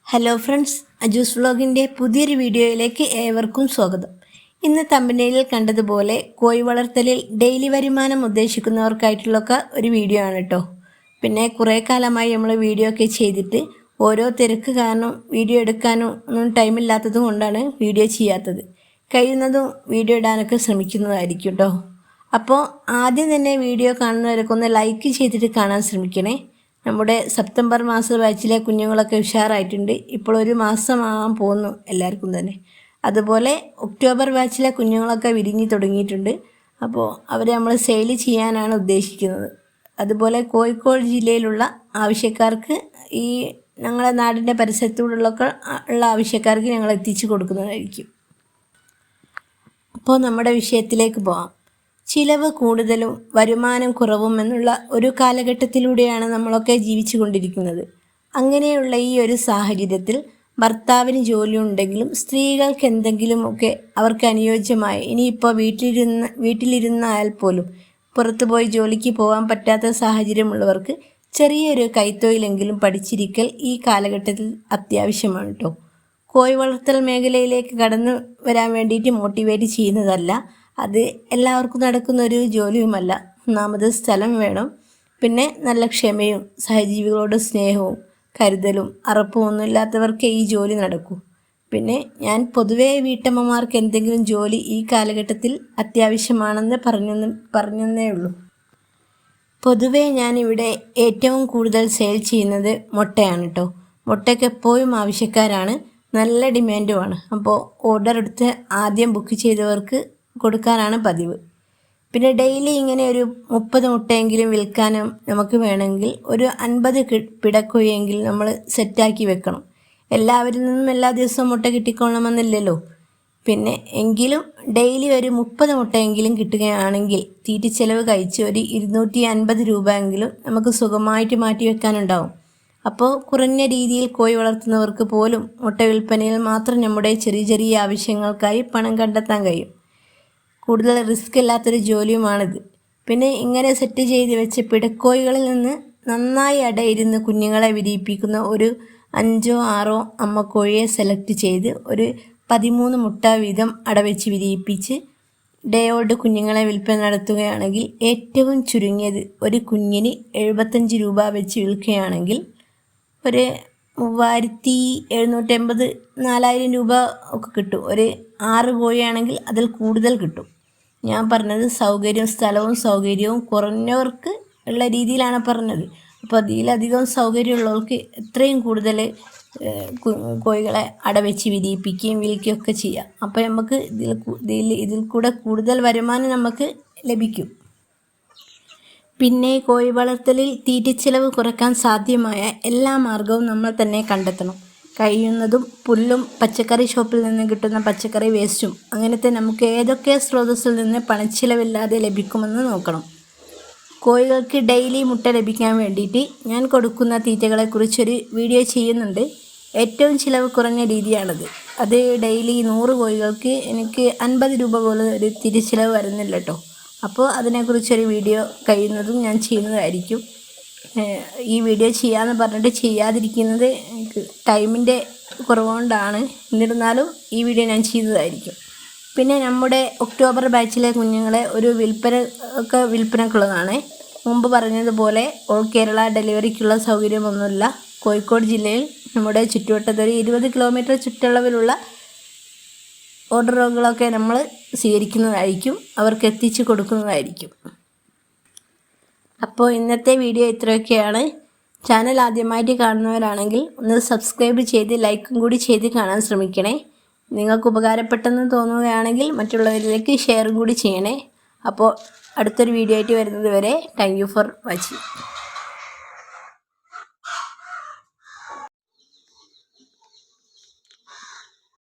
Hello friends, അജൂസ് വ്ളോഗിൻ്റെ പുതിയൊരു വീഡിയോയിലേക്ക് ഏവർക്കും സ്വാഗതം. ഇന്ന് തമ്പനയിലിൽ കണ്ടതുപോലെ കോഴി വളർത്തലിൽ ഡെയിലി വരുമാനം ഉദ്ദേശിക്കുന്നവർക്കായിട്ടുള്ളൊക്കെ ഒരു വീഡിയോ ആണ് കേട്ടോ. പിന്നെ കുറേ കാലമായി നമ്മൾ വീഡിയോ ഒക്കെ ചെയ്തിട്ട് ഓരോ തിരക്ക് കാരണം വീഡിയോ എടുക്കാനും ഒന്നും ടൈമില്ലാത്തത് കൊണ്ടാണ് വീഡിയോ ചെയ്യാത്തത്. കഴിയുന്നതും വീഡിയോ ഇടാനൊക്കെ ശ്രമിക്കുന്നതായിരിക്കും കേട്ടോ. അപ്പോൾ ആദ്യം തന്നെ വീഡിയോ കാണുന്നവരൊക്കെ ഒന്ന് ലൈക്ക് ചെയ്തിട്ട് കാണാൻ ശ്രമിക്കണേ. നമ്മുടെ സെപ്റ്റംബർ മാസ ബാച്ചിലെ കുഞ്ഞുങ്ങളൊക്കെ ഉഷാറായിട്ടുണ്ട്. ഇപ്പോൾ ഒരു മാസമാകാൻ പോകുന്നു എല്ലാവർക്കും തന്നെ. അതുപോലെ ഒക്ടോബർ ബാച്ചിലെ കുഞ്ഞുങ്ങളൊക്കെ വിരിഞ്ഞ് തുടങ്ങിയിട്ടുണ്ട്. അപ്പോൾ അവരെ നമ്മൾ സെയിൽ ചെയ്യാനാണ് ഉദ്ദേശിക്കുന്നത്. അതുപോലെ കോഴിക്കോട് ജില്ലയിലുള്ള ആവശ്യക്കാർക്ക് ഈ ഞങ്ങളുടെ നാടിൻ്റെ പരിസരത്തൂടെയുള്ളൊക്കെ ഉള്ള ആവശ്യക്കാർക്ക് ഞങ്ങൾ എത്തിച്ചു കൊടുക്കുന്നതായിരിക്കും. അപ്പോൾ നമ്മുടെ വിഷയത്തിലേക്ക് പോകാം. ചിലവ് കൂടുതലും വരുമാനം കുറവും എന്നുള്ള ഒരു കാലഘട്ടത്തിലൂടെയാണ് നമ്മളൊക്കെ ജീവിച്ചു കൊണ്ടിരിക്കുന്നത്. അങ്ങനെയുള്ള ഈ ഒരു സാഹചര്യത്തിൽ ഭർത്താവിന് ജോലി ഉണ്ടെങ്കിലും സ്ത്രീകൾക്ക് എന്തെങ്കിലുമൊക്കെ അവർക്ക് അനുയോജ്യമായ, ഇനിയിപ്പോൾ വീട്ടിലിരുന്നായാൽ പോലും പുറത്തു പോയി ജോലിക്ക് പോകാൻ പറ്റാത്ത സാഹചര്യമുള്ളവർക്ക് ചെറിയൊരു കൈത്തൊഴിലെങ്കിലും പഠിച്ചിരിക്കൽ ഈ കാലഘട്ടത്തിൽ അത്യാവശ്യമാണ് കേട്ടോ. കോഴി വളർത്തൽ മേഖലയിലേക്ക് കടന്നു വരാൻ വേണ്ടിയിട്ട് മോട്ടിവേറ്റ് ചെയ്യുന്നതല്ല, അത് എല്ലാവർക്കും നടക്കുന്ന ഒരു ജോലിയുമല്ല. ഒന്നാമത് സ്ഥലം വേണം, പിന്നെ നല്ല ക്ഷമയും സഹജീവികളോട് സ്നേഹവും കരുതലും അറപ്പും ഒന്നും ഇല്ലാത്തവർക്ക് ഈ ജോലി നടക്കൂ. പിന്നെ ഞാൻ പൊതുവേ വീട്ടമ്മമാർക്ക് എന്തെങ്കിലും ജോലി ഈ കാലഘട്ടത്തിൽ അത്യാവശ്യമാണെന്ന് പറഞ്ഞതേ ഉള്ളൂ. പൊതുവേ ഞാനിവിടെ ഏറ്റവും കൂടുതൽ സെയിൽ ചെയ്യുന്നത് മുട്ടയാണ് കേട്ടോ. മുട്ടയ്ക്ക് എപ്പോഴും ആവശ്യക്കാരാണ്, നല്ല ഡിമാൻഡുമാണ്. അപ്പോൾ ഓർഡർ എടുത്ത് ആദ്യം ബുക്ക് ചെയ്തവർക്ക് കൊടുക്കാനാണ് പതിവ്. പിന്നെ ഡെയിലി ഇങ്ങനെ ഒരു 30 മുട്ടയെങ്കിലും വിൽക്കാനും നമുക്ക് വേണമെങ്കിൽ ഒരു 50 പിടക്കോഴിയെങ്കിലും നമ്മൾ സെറ്റാക്കി വെക്കണം. എല്ലാവരിൽ നിന്നും എല്ലാ ദിവസവും മുട്ട കിട്ടിക്കൊള്ളണമെന്നില്ലല്ലോ. പിന്നെ എങ്കിലും ഡെയിലി ഒരു 30 മുട്ടയെങ്കിലും കിട്ടുകയാണെങ്കിൽ തീറ്റിച്ചെലവ് കഴിച്ച് ഒരു 250 രൂപയെങ്കിലും നമുക്ക് സുഖമായിട്ട് മാറ്റി വെക്കാനുണ്ടാവും. അപ്പോൾ കുറഞ്ഞ രീതിയിൽ കോഴി വളർത്തുന്നവർക്ക് പോലും മുട്ട വിൽപ്പനയിൽ മാത്രം നമ്മുടെ ചെറിയ ചെറിയ ആവശ്യങ്ങൾക്കായി പണം കണ്ടെത്താൻ കഴിയും. കൂടുതൽ റിസ്ക് ഇല്ലാത്തൊരു ജോലിയുമാണിത്. പിന്നെ ഇങ്ങനെ സെറ്റ് ചെയ്ത് വെച്ച് പിടക്കോഴികളിൽ നിന്ന് നന്നായി അടയിരുന്ന് കുഞ്ഞുങ്ങളെ വിരിയിപ്പിക്കുന്ന ഒരു 5-6 അമ്മക്കോഴിയെ സെലക്ട് ചെയ്ത് ഒരു 13 മുട്ട വീതം അടവെച്ച് വിരിയിപ്പിച്ച് ഡേ ഓൾഡ് കുഞ്ഞുങ്ങളെ വിൽപ്പന നടത്തുകയാണെങ്കിൽ ഏറ്റവും ചുരുങ്ങിയത് ഒരു കുഞ്ഞിന് 75 രൂപ വെച്ച് വിൽക്കുകയാണെങ്കിൽ ഒരു 3750 4000 രൂപ ഒക്കെ കിട്ടും. ഒരു 6 കോഴിയാണെങ്കിൽ അതിൽ കൂടുതൽ കിട്ടും. ഞാൻ പറഞ്ഞത് സ്ഥലവും സൗകര്യവും കുറഞ്ഞവർക്ക് ഉള്ള രീതിയിലാണ് പറഞ്ഞത്. അപ്പോൾ അതിലധികം സൗകര്യമുള്ളവർക്ക് എത്രയും കൂടുതൽ കോഴികളെ അടവെച്ച് വിരിയിപ്പിക്കുകയും വിൽക്കുകയൊക്കെ ചെയ്യാം. അപ്പോൾ നമുക്ക് ഇതിൽ കൂടെ കൂടുതൽ വരുമാനം നമുക്ക് ലഭിക്കും. പിന്നെ കോഴി വളർത്തലിൽ തീറ്റച്ചിലവ് കുറയ്ക്കാൻ സാധ്യമായ എല്ലാ മാർഗവും നമ്മൾ തന്നെ കണ്ടെത്തണം. കഴിയുന്നതും പുല്ലും പച്ചക്കറി ഷോപ്പിൽ നിന്ന് കിട്ടുന്ന പച്ചക്കറി വേസ്റ്റും അങ്ങനത്തെ നമുക്ക് ഏതൊക്കെ സ്രോതസ്സിൽ നിന്ന് പണച്ചിലവില്ലാതെ ലഭിക്കുമെന്ന് നോക്കണം. കോഴികൾക്ക് ഡെയിലി മുട്ട ലഭിക്കാൻ വേണ്ടിയിട്ട് ഞാൻ കൊടുക്കുന്ന തീറ്റകളെക്കുറിച്ചൊരു വീഡിയോ ചെയ്യുന്നുണ്ട്. ഏറ്റവും ചിലവ് കുറഞ്ഞ രീതിയാണത്. അത് ഡെയിലി 100 കോഴികൾക്ക് എനിക്ക് 50 രൂപ പോലും ഒരു തിരിച്ചിലവ് വരുന്നില്ല കേട്ടോ. അപ്പോൾ അതിനെക്കുറിച്ചൊരു വീഡിയോ കഴിയുന്നതും ഞാൻ ചെയ്യുന്നതായിരിക്കും. ഈ വീഡിയോ ചെയ്യാമെന്ന് പറഞ്ഞിട്ട് ചെയ്യാതിരിക്കുന്നത് എനിക്ക് ടൈമിൻ്റെ കുറവുകൊണ്ടാണ്. എന്നിരുന്നാലും ഈ വീഡിയോ ഞാൻ ചെയ്യുന്നതായിരിക്കും. പിന്നെ നമ്മുടെ ഒക്ടോബർ ബാച്ചിലെ കുഞ്ഞുങ്ങളെ ഒരു വിൽപ്പനക്കുള്ളതാണ്. മുമ്പ് പറഞ്ഞതുപോലെ ഓൾ കേരള ഡെലിവറിക്കുള്ള സൗകര്യമൊന്നുമില്ല. കോഴിക്കോട് ജില്ലയിൽ നമ്മുടെ ചുറ്റുവട്ടത്ത് ഒരു 20 കിലോമീറ്റർ ചുറ്റളവിലുള്ള ഓർഡറുകളൊക്കെ നമ്മൾ സ്വീകരിക്കുന്നതായിരിക്കും, അവർക്ക് എത്തിച്ചു കൊടുക്കുന്നതായിരിക്കും. അപ്പോൾ ഇന്നത്തെ വീഡിയോ ഇത്രയൊക്കെയാണ്. ചാനൽ ആദ്യമായിട്ട് കാണുന്നവരാണെങ്കിൽ ഒന്ന് സബ്സ്ക്രൈബ് ചെയ്ത് ലൈക്കും കൂടി ചെയ്ത് കാണാൻ ശ്രമിക്കണേ. നിങ്ങൾക്ക് ഉപകാരപ്പെട്ടെന്ന് തോന്നുകയാണെങ്കിൽ മറ്റുള്ളവരിലേക്ക് ഷെയർ കൂടി ചെയ്യണേ. അപ്പോൾ അടുത്തൊരു വീഡിയോ ആയിട്ട് വരുന്നത് വരെ താങ്ക് യു ഫോർ വാച്ചിങ്.